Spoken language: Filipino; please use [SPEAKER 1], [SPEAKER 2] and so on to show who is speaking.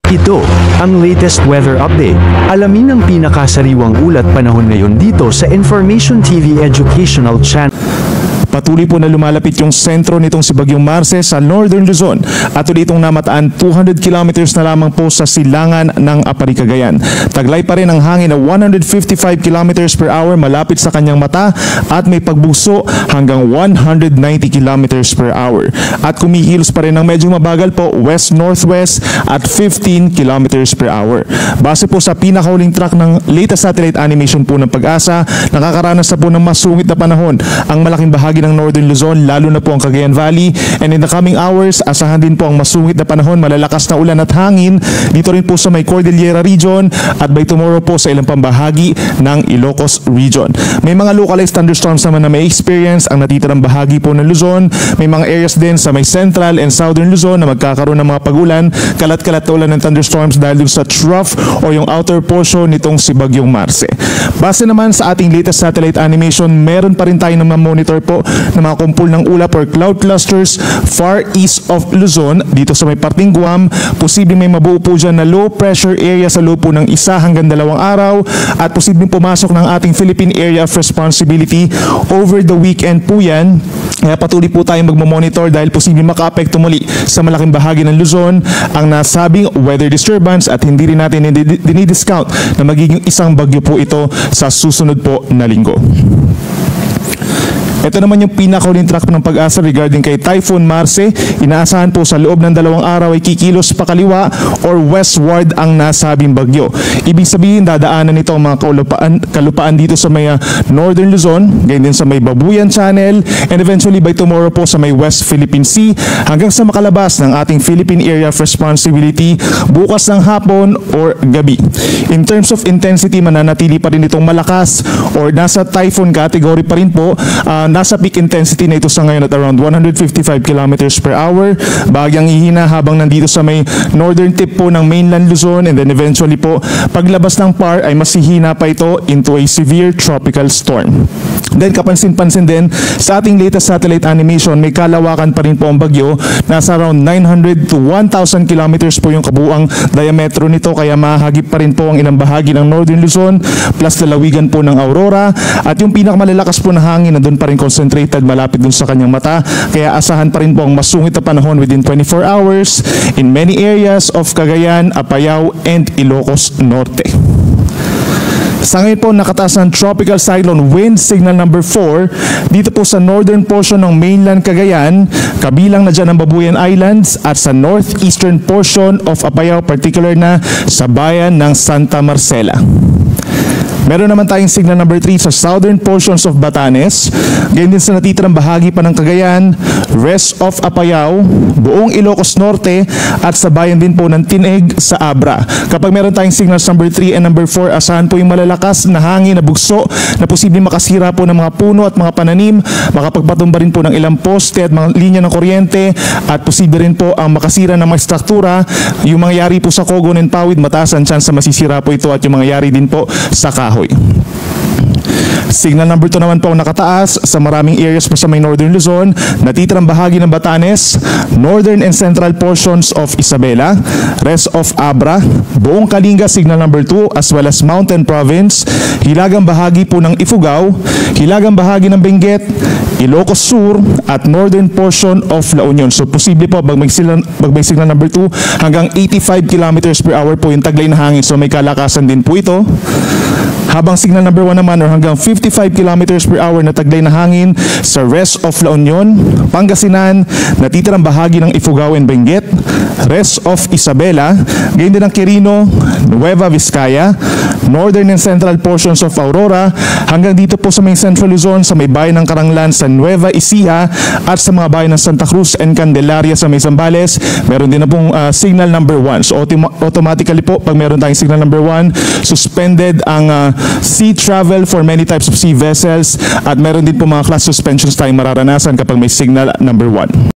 [SPEAKER 1] Ito ang latest weather update. Alamin ang pinakasariwang ulat panahon ngayon dito sa Information TV Educational Channel.
[SPEAKER 2] Patuloy po na lumalapit yung sentro nitong si Bagyong Marce sa Northern Luzon at ulit itong namataan 200 kilometers na lamang po sa silangan ng Apari, Cagayan. Taglay pa rin ang hangin na 155 kilometers per hour malapit sa kanyang mata at may pagbugso hanggang 190 kilometers per hour. At kumikilos pa rin ng medyo mabagal po west-northwest at 15 kilometers per hour. Base po sa pinakahuling track ng latest satellite animation po ng Pag-asa, nakakaranas na po ng masungit na panahon ang malaking bahagi ng Northern Luzon, lalo na po ang Cagayan Valley, and in the coming hours, asahan din po ang masungit na panahon, malalakas na ulan at hangin dito rin po sa may Cordillera region at by tomorrow po sa ilang pambahagi ng Ilocos region. May mga localized thunderstorms naman na may experience ang natitirang bahagi po ng Luzon. May mga areas din sa may Central and Southern Luzon na magkakaroon ng mga pagulan, kalat-kalat na ulan ng thunderstorms dahil dun sa trough o yung outer portion nitong si Bagyong Marce. Base naman sa ating latest satellite animation, meron pa rin tayo na monitor po ng mga kumpul ng ulap or cloud clusters far east of Luzon dito sa may parting Guam. Posibleng may mabuo po dyan na low pressure area sa loob po ng 1 hanggang 2 araw at posibleng pumasok ng ating Philippine Area of Responsibility over the weekend po yan. Kaya patuloy po tayong magmamonitor dahil posibleng makaapekto muli sa malaking bahagi ng Luzon ang nasabing weather disturbance at hindi rin natin dinidiscount na magiging isang bagyo po ito sa susunod po na linggo. Ito naman yung pinakahuling track ng Pag-asa regarding kay Typhoon Marce. Inaasahan po sa loob ng 2 araw ay kikilos pa kaliwa or westward ang nasabing bagyo. Ibig sabihin dadaanan nito ang mga kalupaan dito sa may Northern Luzon, ganyan din sa may Babuyan Channel, and eventually by tomorrow po sa may West Philippine Sea hanggang sa makalabas ng ating Philippine Area of Responsibility bukas ng hapon or gabi. In terms of intensity, mananatili pa rin itong malakas or nasa typhoon category pa rin po. Nasa peak intensity na ito sa ngayon at around 155 kilometers per hour. Bahagyang hihina habang nandito sa may northern tip po ng mainland Luzon, and then eventually po paglabas ng PAR ay mas hihina pa ito into a severe tropical storm. Then kapansin-pansin din sa ating latest satellite animation, may kalawakan pa rin po ang bagyo. Nasa around 900 to 1,000 kilometers po yung kabuang diametro nito, kaya mahagip pa rin po ang ilang bahagi ng Northern Luzon plus lalawigan po ng Aurora, at yung pinakamalalakas po na hangin na doon pa rin concentrated malapit dun sa kanyang mata, kaya asahan pa rin po ang masungit na panahon within 24 hours in many areas of Cagayan, Apayao, and Ilocos Norte. Sa ngayon po, nakataas ng Tropical Cyclone Wind Signal number 4 dito po sa northern portion ng mainland Cagayan, kabilang na dyan ang Babuyan Islands, at sa northeastern portion of Apayao, particular na sa bayan ng Santa Marcela. Meron naman tayong signal number 3 sa southern portions of Batanes, ganyan din sa natitirang bahagi pa ng Cagayan, rest of Apayao, buong Ilocos Norte, at sa bayan din po ng Tineg sa Abra. Kapag meron tayong signals number 3 and number 4, asahan po yung malalakas na hangin na bugso na posibleng makasira po ng mga puno at mga pananim, makapagpatumba rin po ng ilang poste at mga linya ng kuryente, at posible rin po ang makasira ng mga struktura. Yung mangyayari po sa Cogon and Pawid, mataas ang chance na masisira po ito, at yung mangyayari din po sa kahoy. Signal number 2 naman po ang nakataas sa maraming areas pa sa may Northern Luzon, natitirang bahagi ng Batanes, northern and central portions of Isabela, rest of Abra, buong Kalinga signal number 2, as well as Mountain Province, hilagang bahagi po ng Ifugao, hilagang bahagi ng Benguet, Ilocos Sur, at northern portion of La Union. So posible po pag may signal number 2 hanggang 85 kilometers per hour po yung taglay na hangin, so may kalakasan din po ito. Habang signal number 1 naman or hanggang 55 kilometers per hour na taglay na hangin sa rest of La Union, Pangasinan, natitirang bahagi ng Ifugao and Benguet, rest of Isabela, gayon din ng Quirino, Nueva Vizcaya, northern and central portions of Aurora, hanggang dito po sa may Central Luzon, sa may bayan ng Caranglan sa Nueva Ecija, at sa mga bayan ng Santa Cruz and Candelaria sa may Zambales, meron din na pong signal number 1. So automatically po, pag meron tayong signal number 1, suspended ang sea travel for many types of sea vessels, at meron din po mga class suspensions tayong mararanasan kapag may signal number 1.